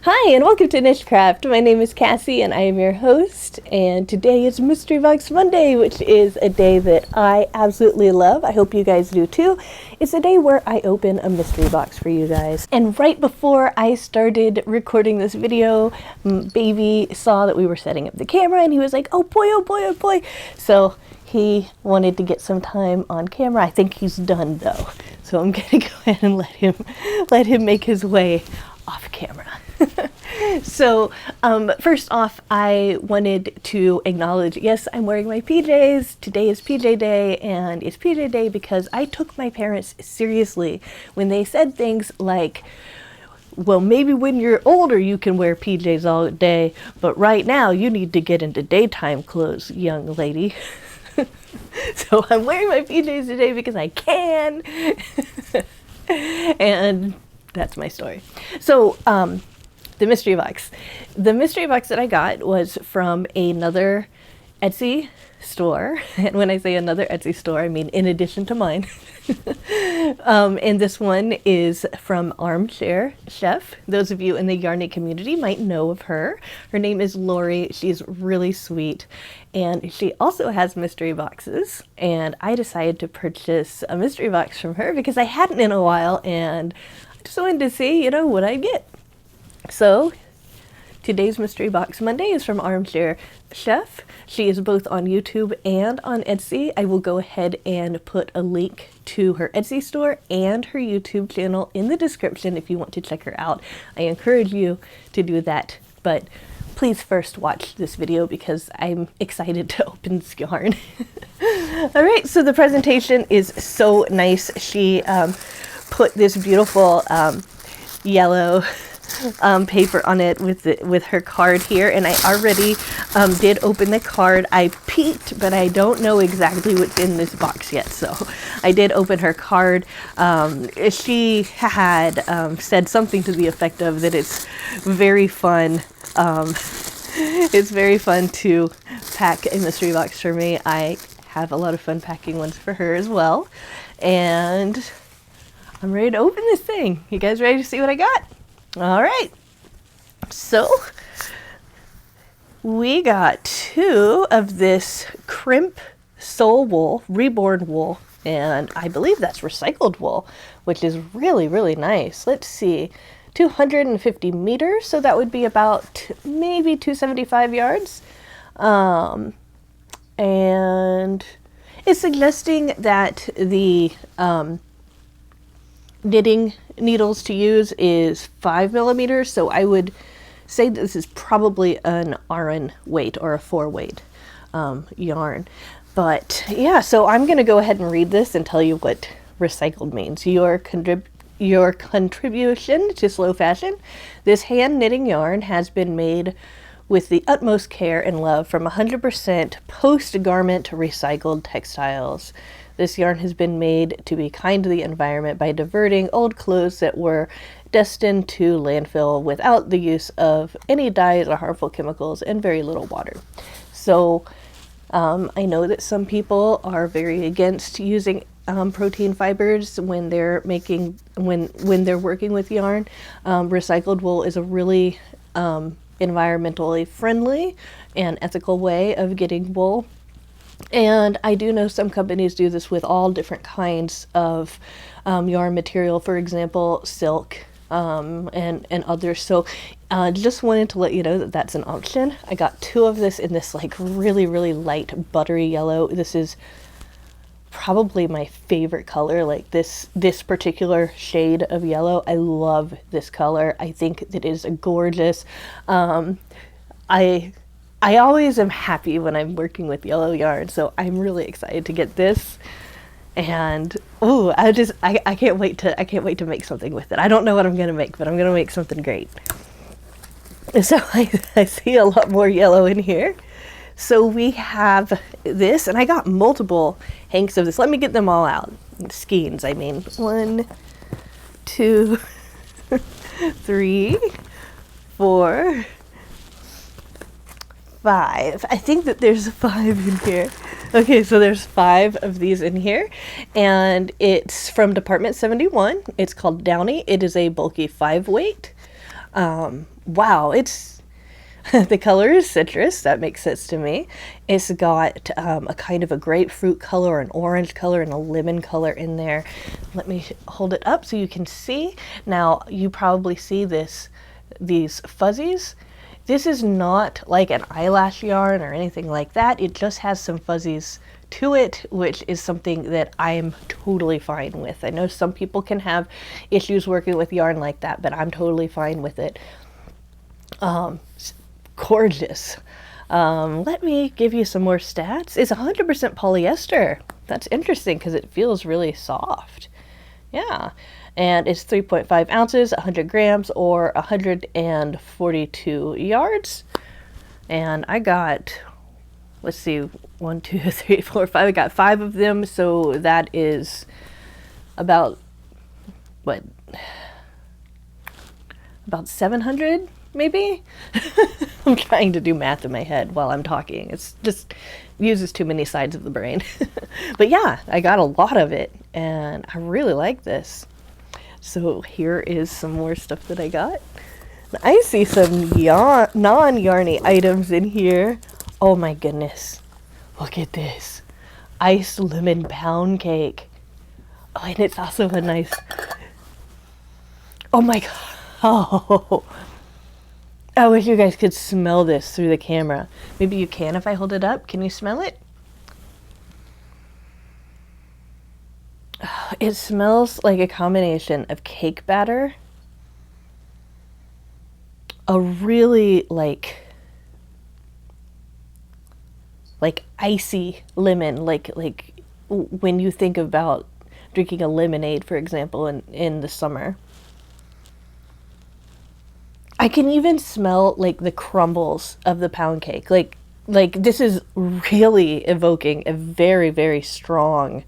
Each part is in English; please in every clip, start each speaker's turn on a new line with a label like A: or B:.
A: Hi and welcome to Nichecraft. My name is Cassie and I am your host, and today is Mystery Box Monday, which is a day that I absolutely love. I hope you guys do too. It's a day where I open a mystery box for you guys. And right before I started recording this video, baby saw that we were setting up the camera and he was like, oh boy, oh boy, oh boy. So he wanted to get some time on camera. I think he's done though. So I'm gonna go ahead and let him make his way off camera. So first off, I wanted to acknowledge, yes, I'm wearing my PJs. Today is PJ day, and it's PJ day because I took my parents seriously when they said things like, well, maybe when you're older you can wear PJs all day, but right now you need to get into daytime clothes, young lady. So I'm wearing my PJs today because I can. And that's my story. So the mystery box. The mystery box that I got was from another Etsy store. And when I say another Etsy store, I mean in addition to mine. And this one is from ArmChair Chef. Those of you in the Yarny community might know of her. Her name is Lori. She's really sweet. And she also has mystery boxes. And I decided to purchase a mystery box from her because I hadn't in a while. And I just wanted to see, what I get. So today's Mystery Box Monday is from ArmChair Chef. She is both on YouTube and on Etsy. I will go ahead and put a link to her Etsy store and her YouTube channel in the description if you want to check her out. I encourage you to do that, but please first watch this video because I'm excited to open this yarn. All right, so the presentation is so nice. She put this beautiful yellow paper on it with her card here, and I already did open the card. I peeked, but I don't know exactly what's in this box yet, so I did open her card. She had said something to the effect of that it's very fun. It's very fun to pack a mystery box for me. I have a lot of fun packing ones for her as well, and I'm ready to open this thing. You guys ready to see what I got? All right, so we got two of this crimp sole wool, reborn wool, and I believe that's recycled wool, which is really, really nice. Let's see, 250 meters, so that would be about maybe 275 yards. And it's suggesting that the knitting needles to use is 5 millimeters, so I would say this is probably an RN weight or a 4 weight yarn. But yeah, so I'm going to go ahead and read this and tell you what recycled means. Your contribution to slow fashion. This hand knitting yarn has been made with the utmost care and love from 100% post-garment recycled textiles. This yarn has been made to be kind to the environment by diverting old clothes that were destined to landfill without the use of any dyes or harmful chemicals and very little water. So I know that some people are very against using protein fibers when they're making when they're working with yarn. Recycled wool is a really environmentally friendly and ethical way of getting wool. And I do know some companies do this with all different kinds of yarn material, for example, silk and others. So just wanted to let you know that that's an option. I got two of this in this like really, really light buttery yellow. This is probably my favorite color, like this particular shade of yellow. I love this color. I think it is gorgeous. I always am happy when I'm working with yellow yarn, so I'm really excited to get this. And I can't wait to make something with it. I don't know what I'm gonna make, but I'm gonna make something great. So I see a lot more yellow in here. So we have this, and I got multiple hanks of this. Let me get them all out. Skeins, I mean. 1, 2, 3, 4, 5. I think that there's 5 in here. Okay, so there's 5 of these in here, and it's from Department 71. It's called Downy. It is a bulky 5 weight. Wow, it's the color is citrus. That makes sense to me. It's got a kind of a grapefruit color, an orange color, and a lemon color in there. Let me hold it up so you can see. Now, you probably see these fuzzies. This is not like an eyelash yarn or anything like that. It just has some fuzzies to it, which is something that I am totally fine with. I know some people can have issues working with yarn like that, but I'm totally fine with it. Gorgeous. Let me give you some more stats. It's 100% polyester. That's interesting because it feels really soft. Yeah. And it's 3.5 ounces, 100 grams, or 142 yards. And I got, let's see, 1, 2, 3, 4, 5. I got 5 of them, so that is about, what, about 700 maybe? I'm trying to do math in my head while I'm talking. It's just uses too many sides of the brain. But yeah, I got a lot of it, and I really like this. So here is some more stuff that I got. I see some non-yarny items in here. Oh my goodness. Look at this. Iced lemon pound cake. Oh, and it's also a nice... Oh my god. Oh. I wish you guys could smell this through the camera. Maybe you can if I hold it up. Can you smell it? It smells like a combination of cake batter, a really like icy lemon, like when you think about drinking a lemonade, for example, in the summer. I can even smell like the crumbles of the pound cake. Like this is really evoking a very, very strong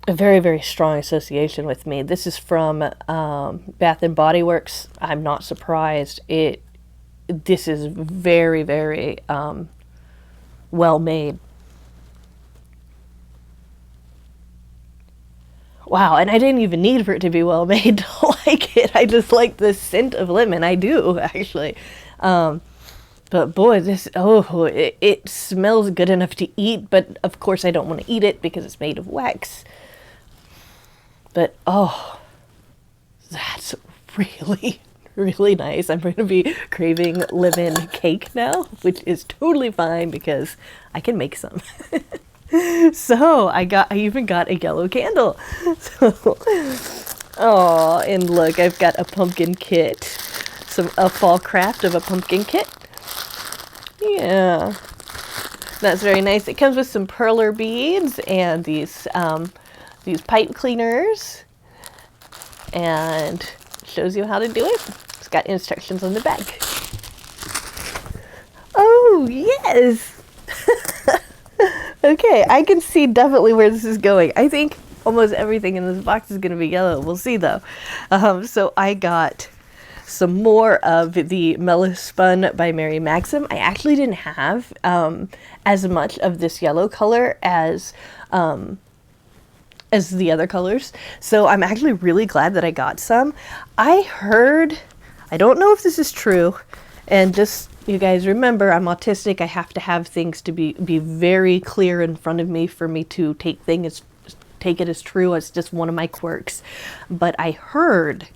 A: a very, very strong association with me. This is from Bath and Body Works. I'm not surprised. This is very, very well made. Wow, and I didn't even need for it to be well made to like it. I just like the scent of lemon. I do, actually. But boy, it smells good enough to eat, but of course I don't want to eat it because it's made of wax. But oh, that's really, really nice. I'm going to be craving lemon cake now, which is totally fine because I can make some. So I even got a yellow candle. So, oh, and look, I've got a pumpkin kit, a fall craft of a pumpkin kit. Yeah, that's very nice. It comes with some perler beads and these pipe cleaners, and shows you how to do it. It's got instructions on the back. Oh yes. Okay, I can see definitely where this is going. I think almost everything in this box is going to be yellow. We'll see though. So I got some more of the Mellow Spun by Mary Maxim. I actually didn't have as much of this yellow color as the other colors. So I'm actually really glad that I got some. I don't know if this is true, and just, you guys remember, I'm autistic. I have to have things to be very clear in front of me for me to take it as true. It's just one of my quirks. But I heard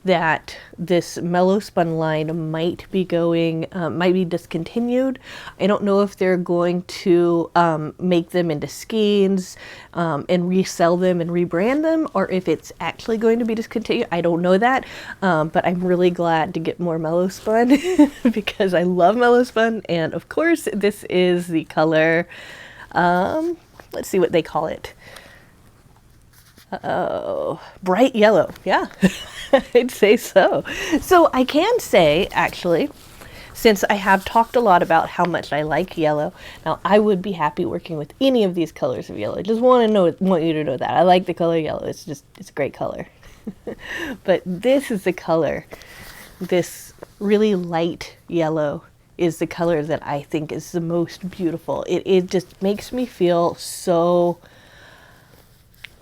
A: that this Mellow Spun line might be discontinued. I don't know if they're going to make them into skeins and resell them and rebrand them, or if it's actually going to be discontinued. I don't know that, but I'm really glad to get more Mellow Spun because I love Mellow Spun, and of course this is the color, let's see what they call it. Oh, bright yellow. Yeah, I'd say so. So I can say, actually, since I have talked a lot about how much I like yellow, now I would be happy working with any of these colors of yellow. I just want you to know that. I like the color yellow. It's a great color. But this is the color. This really light yellow is the color that I think is the most beautiful. It just makes me feel so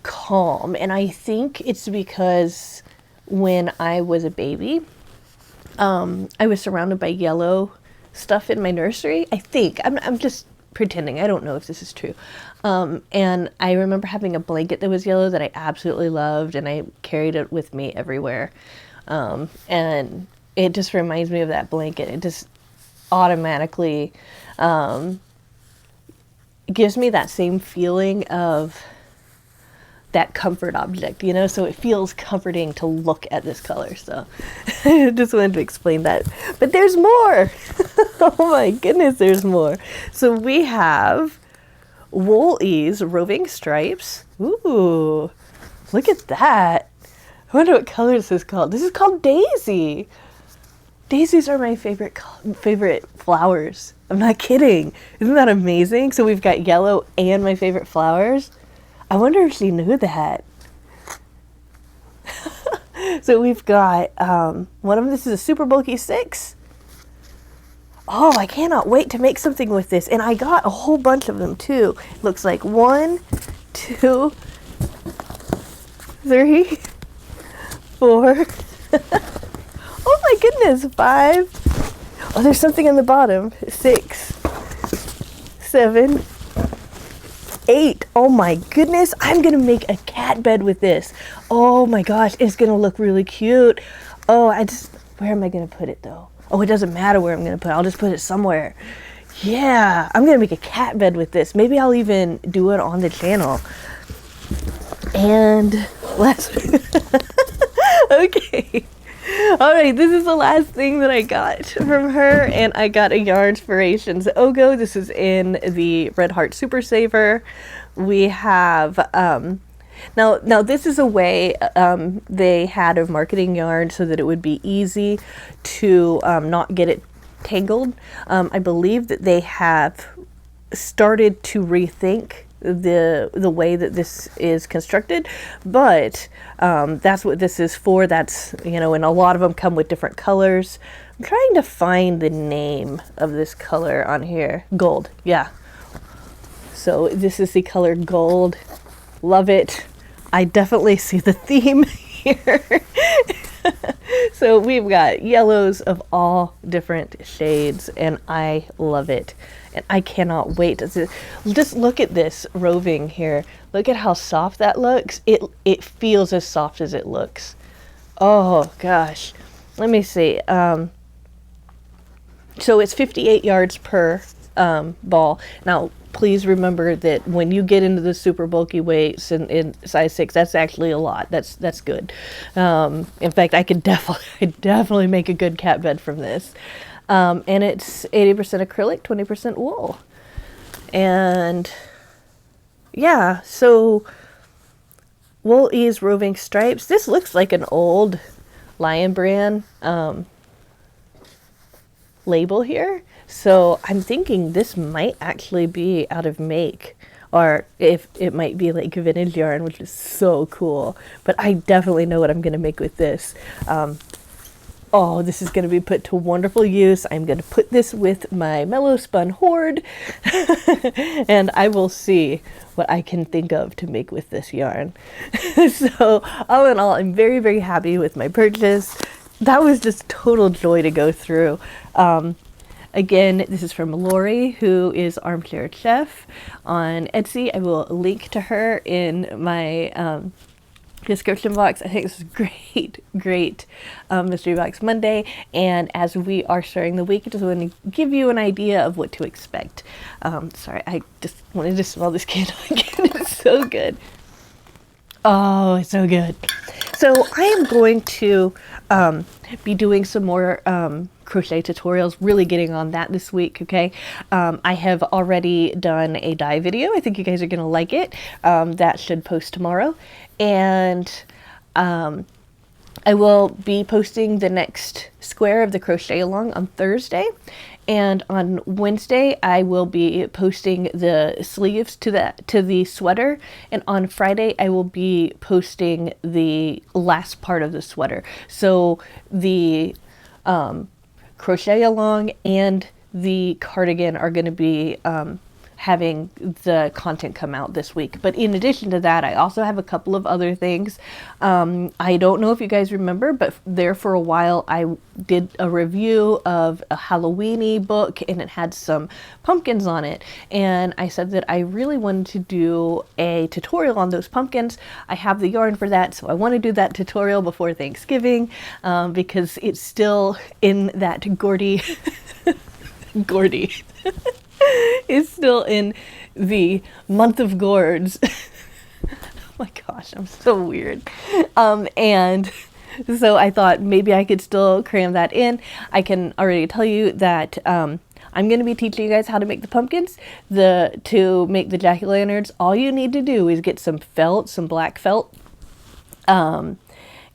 A: calm, and I think it's because when I was a baby, I was surrounded by yellow stuff in my nursery. I think I'm just pretending. I don't know if this is true. And I remember having a blanket that was yellow that I absolutely loved, and I carried it with me everywhere. And it just reminds me of that blanket. It just automatically gives me that same feeling of that comfort object, you know, so it feels comforting to look at this color. So I just wanted to explain that. But there's more. Oh my goodness, there's more. So we have Wool Ease Roving Stripes. Ooh, look at that. I wonder what color this is called. This is called Daisy. Daisies are my favorite flowers. I'm not kidding. Isn't that amazing? So we've got yellow and my favorite flowers. I wonder if she knew that. So we've got one of them. This is a super bulky 6. Oh, I cannot wait to make something with this. And I got a whole bunch of them too. It looks like 1, 2, 3, 4. Oh my goodness, 5. Oh, there's something on the bottom. 6, 7, 8. Oh my goodness, I'm gonna make a cat bed with this. Oh my gosh, it's gonna look really cute. Oh, where am I gonna put it though? Oh, it doesn't matter where I'm gonna put it. I'll just put it somewhere. Yeah, I'm gonna make a cat bed with this. Maybe I'll even do it on the channel. And last, okay. All right, this is the last thing that I got from her, and I got a Yarnspirations Ogo. This is in the Red Heart Super Saver. We have, now this is a way they had of marketing yarn so that it would be easy to not get it tangled. I believe that they have started to rethink the way that this is constructed, but that's what this is for. That's, you know, and a lot of them come with different colors. I'm trying to find the name of this color on here. Gold, yeah. So this is the color gold. Love it. I definitely see the theme here. So we've got yellows of all different shades, and I love it. And I cannot wait to just look at this roving here. Look at how soft that looks. It feels as soft as it looks. Oh gosh. Let me see. So it's 58 yards per ball. Now, please remember that when you get into the super bulky weights in size 6, that's actually a lot. That's good. In fact, I could definitely make a good cat bed from this. And it's 80% acrylic, 20% wool. And yeah, so Wool Ease Roving Stripes. This looks like an old Lion Brand label here. So I'm thinking this might actually be out of make, or if it might be like vintage yarn, which is so cool. But I definitely know what I'm going to make with this. Oh, this is going to be put to wonderful use. I'm going to put this with my Mellow Spun Hoard, and I will see what I can think of to make with this yarn. So all in all, I'm very, very happy with my purchase. That was just total joy to go through. Again, this is from Lori, who is Armchair Chef on Etsy. I will link to her in my description box. I think this is great Mystery Box Monday. And as we are starting the week, I just want to give you an idea of what to expect. Sorry, I just wanted to smell this candle again. It's so good. Oh, it's so good. So I am going to be doing some more crochet tutorials, really getting on that this week, okay? I have already done a dye video. I think you guys are going to like it. That should post tomorrow. And I will be posting the next square of the crochet along on Thursday. And on Wednesday, I will be posting the sleeves to the sweater. And on Friday, I will be posting the last part of the sweater. So the crochet along and the cardigan are going to be having the content come out this week. But in addition to that, I also have a couple of other things. I don't know if you guys remember, but there for a while I did a review of a Halloween-y book, and it had some pumpkins on it. And I said that I really wanted to do a tutorial on those pumpkins. I have the yarn for that, so I want to do that tutorial before Thanksgiving, because it's still in that Gordy is still in the month of gourds. Oh my gosh, I'm so weird. And so I thought maybe I could still cram that in. I can already tell you that I'm going to be teaching you guys how to make the pumpkins. To make the jack-o'-lanterns, all you need to do is get some felt, some black felt,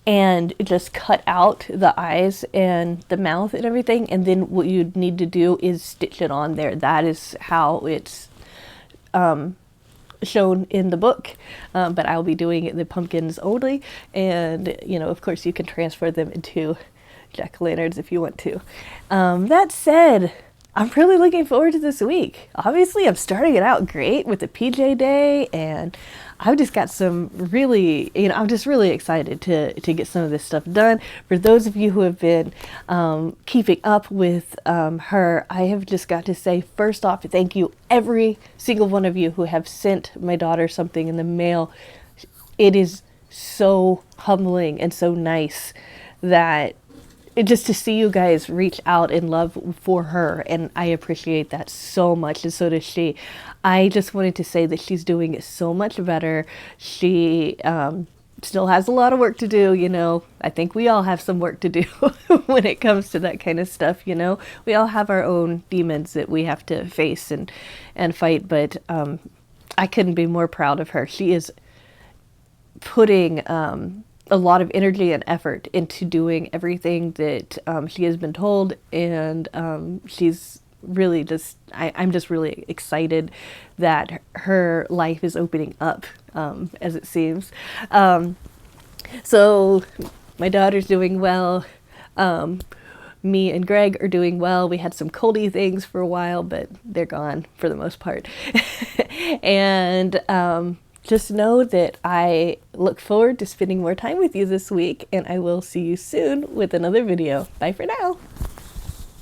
A: and just cut out the eyes and the mouth and everything, and then what you need to do is stitch it on there. That is how it's shown in the book, but I'll be doing the pumpkins only, and of course you can transfer them into jack-o'-lanterns if you want to. That said, I'm really looking forward to this week. Obviously, I'm starting it out great with the PJ Day, and I've just got some really, I'm just really excited to get some of this stuff done. For those of you who have been keeping up with her, I have just got to say, first off, thank you, every single one of you who have sent my daughter something in the mail. It is so humbling and so nice that just to see you guys reach out in love for her, and I appreciate that so much, and so does she. I just wanted to say that she's doing so much better. She still has a lot of work to do, I think we all have some work to do when it comes to that kind of stuff, We all have our own demons that we have to face and fight, but I couldn't be more proud of her. She is putting a lot of energy and effort into doing everything that she has been told, and she's really just, I'm just really excited that her life is opening up, as it seems. So my daughter's doing well. Me and Greg are doing well. We had some coldy things for a while, but they're gone for the most part. And just know that I look forward to spending more time with you this week, and I will see you soon with another video. Bye for now.